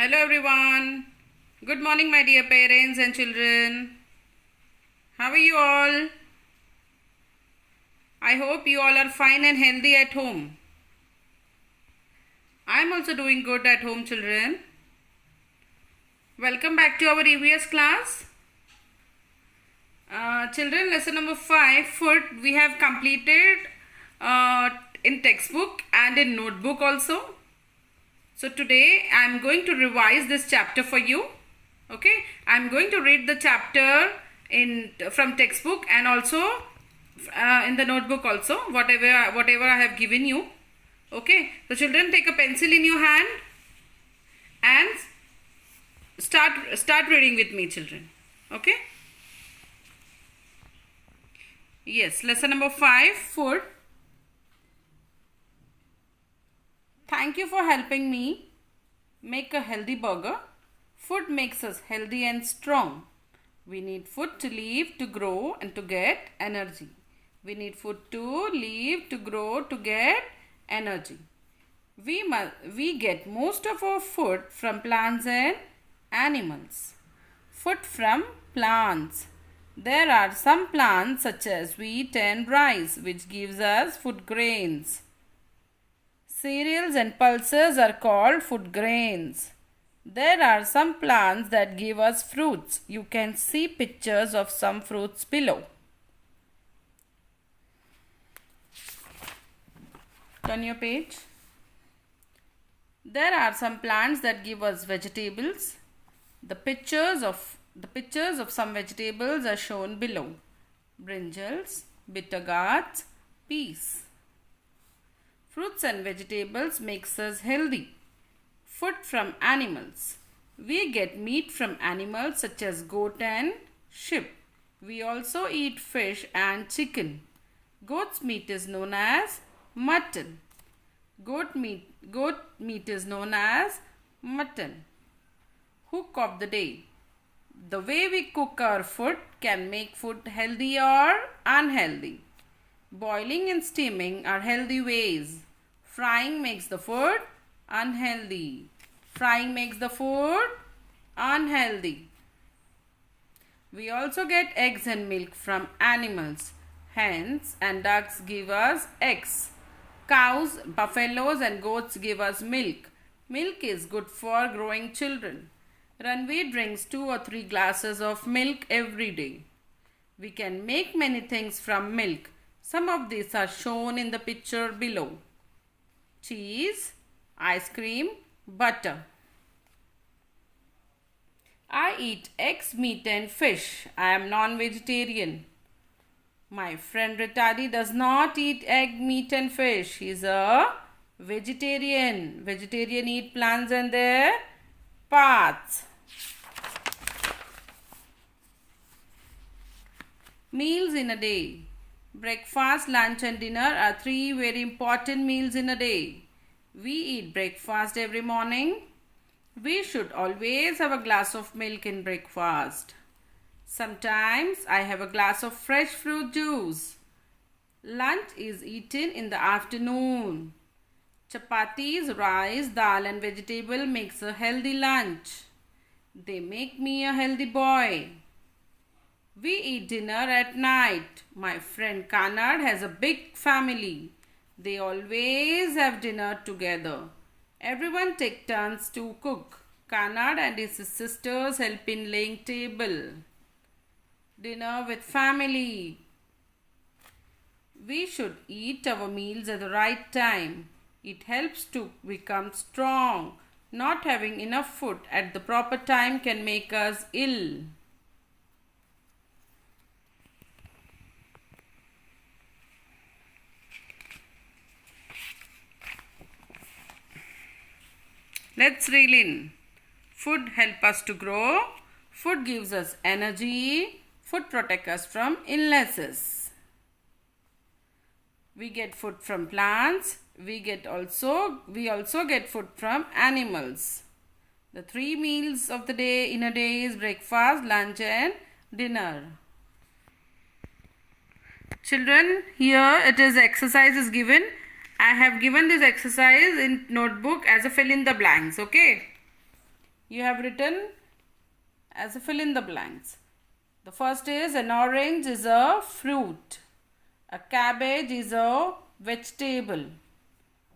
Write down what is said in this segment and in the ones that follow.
Hello everyone. Good morning, my dear parents and children. How are you all? I hope you all are fine and healthy at home. I am also doing good at home, children. Welcome back to our EVS class. Children, lesson number 5, food, we have completed in textbook and in notebook also. So today I am going to revise this chapter for you. Okay, I am going to read the chapter from textbook and also in the notebook also, whatever I have given you. Okay, so children, take a pencil in your hand and start reading with me, children. Okay. Yes, lesson number 5, food. Thank you for helping me make a healthy burger. Food makes us healthy and strong. We need food to live, to grow and to get energy. We need food to live, to grow, to get energy. We get most of our food from plants and animals. Food from plants. There are some plants such as wheat and rice which gives us food grains. Cereals and pulses are called food grains. There are some plants that give us fruits. You can see pictures of some fruits below. Turn your page. There are some plants that give us vegetables. The pictures of some vegetables are shown below. Brinjals, bitter gourds, peas. Fruits and vegetables makes us healthy. Food from animals. We get meat from animals such as goat and sheep. We also eat fish and chicken. Goat's meat is known as mutton. Goat meat is known as mutton. Hook of the day. The way we cook our food can make food healthy or unhealthy. Boiling and steaming are healthy ways. Frying makes the food unhealthy. Frying makes the food unhealthy. We also get eggs and milk from animals. Hens and ducks give us eggs. Cows, buffaloes and goats give us milk. Milk is good for growing children. Ranveer drinks 2 or 3 glasses of milk every day. We can make many things from milk. Some of these are shown in the picture below. Cheese, ice cream, butter. I eat eggs, meat and fish. I am non-vegetarian. My friend Ritadi does not eat egg, meat and fish. He is a vegetarian. Vegetarian eat plants and their parts. Meals in a day. Breakfast, lunch and dinner are 3 very important meals in a day. We eat breakfast every morning. We should always have a glass of milk in breakfast. Sometimes I have a glass of fresh fruit juice. Lunch is eaten in the afternoon. Chapatis, rice, dal and vegetable makes a healthy lunch. They make me a healthy boy. We eat dinner at night. My friend Kanad has a big family. They always have dinner together. Everyone takes turns to cook. Kanad and his sisters help in laying table. Dinner with family. We should eat our meals at the right time. It helps to become strong. Not having enough food at the proper time can make us ill. Let's reel in. Food helps us to grow. Food gives us energy. Food protects us from illnesses. We get food from plants. We also get food from animals. The 3 meals of the day in a day is breakfast, lunch and dinner. Children, here it is exercise is given. I have given this exercise in notebook as a fill in the blanks. Okay. You have written as a fill in the blanks. The first is an orange is a fruit. A cabbage is a vegetable.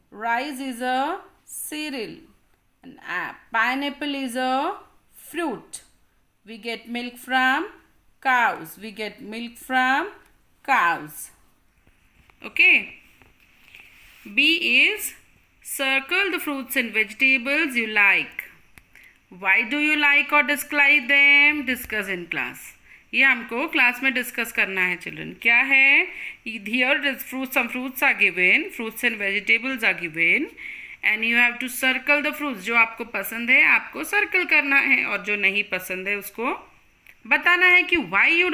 Rice is a cereal. An pineapple is a fruit. We get milk from cows. We get milk from cows. Okay. B is circle the fruits and vegetables you like. Why do you like or dislike them? Discuss in class. ये हमको class में discuss करना है children. क्या है? Here some fruits are given, fruits and vegetables are given, and you have to circle the fruits. जो आपको पसंद है आपको सर्कल करना है, और जो नहीं पसंद है उसको बताना है कि why you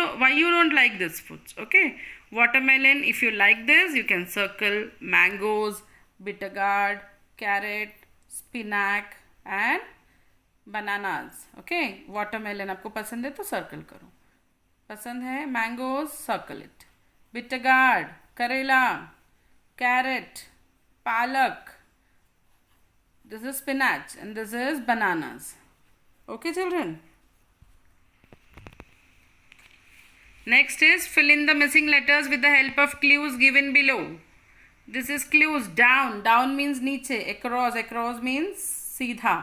don't like this fruits. Okay. Watermelon, if you like this, you can circle mangoes, bitter gourd, carrot, spinach and bananas. Okay. Watermelon आपको पसंद है तो सर्कल करो. पसंद है mangoes, circle it. Bitter gourd, करेला, कैरेट, पालक, this is spinach and this is bananas. Okay children. Next is fill in the missing letters with the help of clues given below. This is clues. Down. Down means नीचे. Across. Across means सीधा,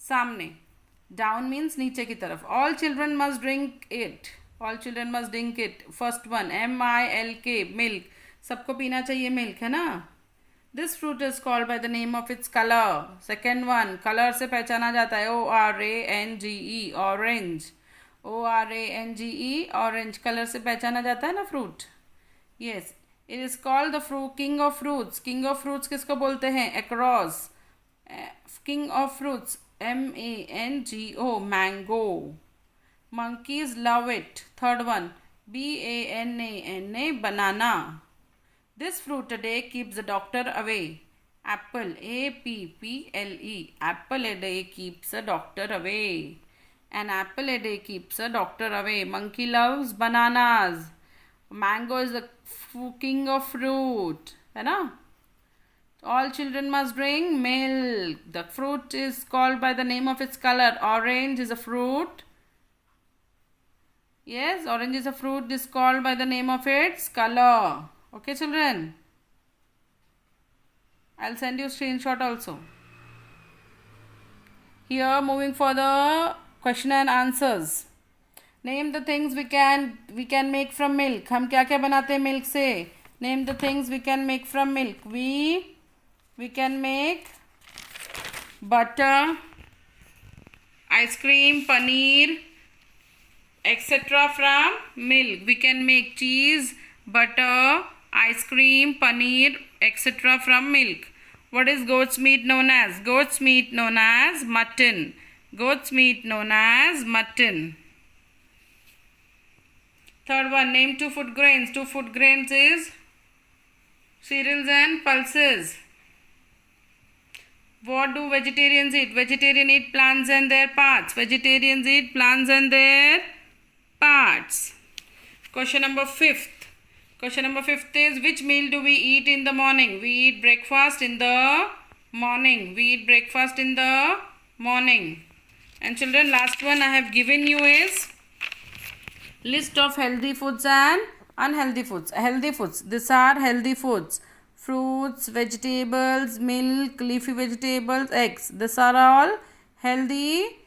सामने. Down means नीचे की तरफ. All children must drink it. All children must drink it. First one, milk, milk. सबको पीना चाहिए milk, है ना? This fruit is called by the name of its color. Second one, color से पहचाना जाता है. orange, orange. orange, orange. color से पहचाना जाता है ना fruit. Yes. It is called the fruit king of fruits. King of fruits किसको बोलते हैं? Across. King of fruits. mango, mango. Monkeys love it. Third one, banana, banana. This fruit a day keeps the doctor away. Apple, apple, apple a day keeps a doctor away. An apple a day keeps a doctor away. Monkey loves bananas. Mango is the king of fruit, है ना? All children must drink milk. The fruit is called by the name of its color. Orange is a fruit. Yes, orange is a fruit is called by the name of its color. Okay, children. I'll send you a screenshot also. Here, moving for the question and answers. Name the things we can make from milk. हम क्या क्या बनाते हैं milk से? Name the things we can make from milk. We can make butter, ice cream, paneer, etc. from milk. We can make cheese, butter, ice cream, paneer, etc. from milk. What is goat's meat known as? Goat's meat known as mutton. Goat's meat known as mutton. Third one, name 2 food grains. 2 food grains is cereals and pulses. What do vegetarians eat? Vegetarians eat plants and their parts. Vegetarians eat plants and their parts. Question number 5th. Question number 5th is, which meal do we eat in the morning? We eat breakfast in the morning. We eat breakfast in the morning. And children, last one I have given you is list of healthy foods and unhealthy foods. Healthy foods. These are healthy foods. Fruits, vegetables, milk, leafy vegetables, eggs. These are all healthy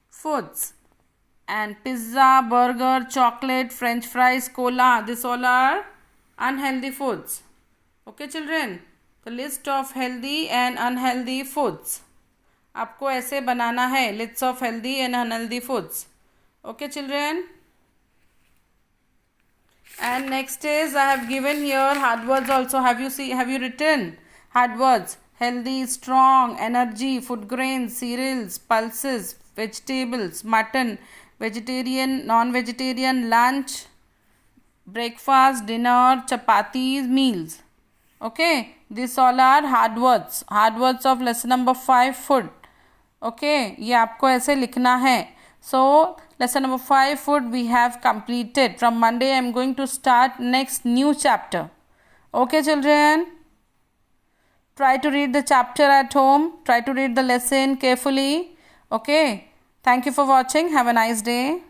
foods. And pizza, burger, chocolate, french fries, cola. These all are unhealthy foods. Okay children. The list of healthy and unhealthy foods. आपको ऐसे बनाना है. Lists of healthy and unhealthy foods. Okay children. And next is, I have given here hard words also. Have you written hard words? Healthy, strong, energy, food grains, cereals, pulses, vegetables, mutton, vegetarian, non-vegetarian, lunch, breakfast, dinner, chapatis, meals. Okay, these all are hard words. Hard words of lesson number 5, food. Okay, ये आपको ऐसे लिखना है. So lesson number 5 food we have completed. From Monday I am going to start next new chapter. Okay children. Try to read the chapter at home. Try to read the lesson carefully. Okay. Thank you for watching. Have a nice day.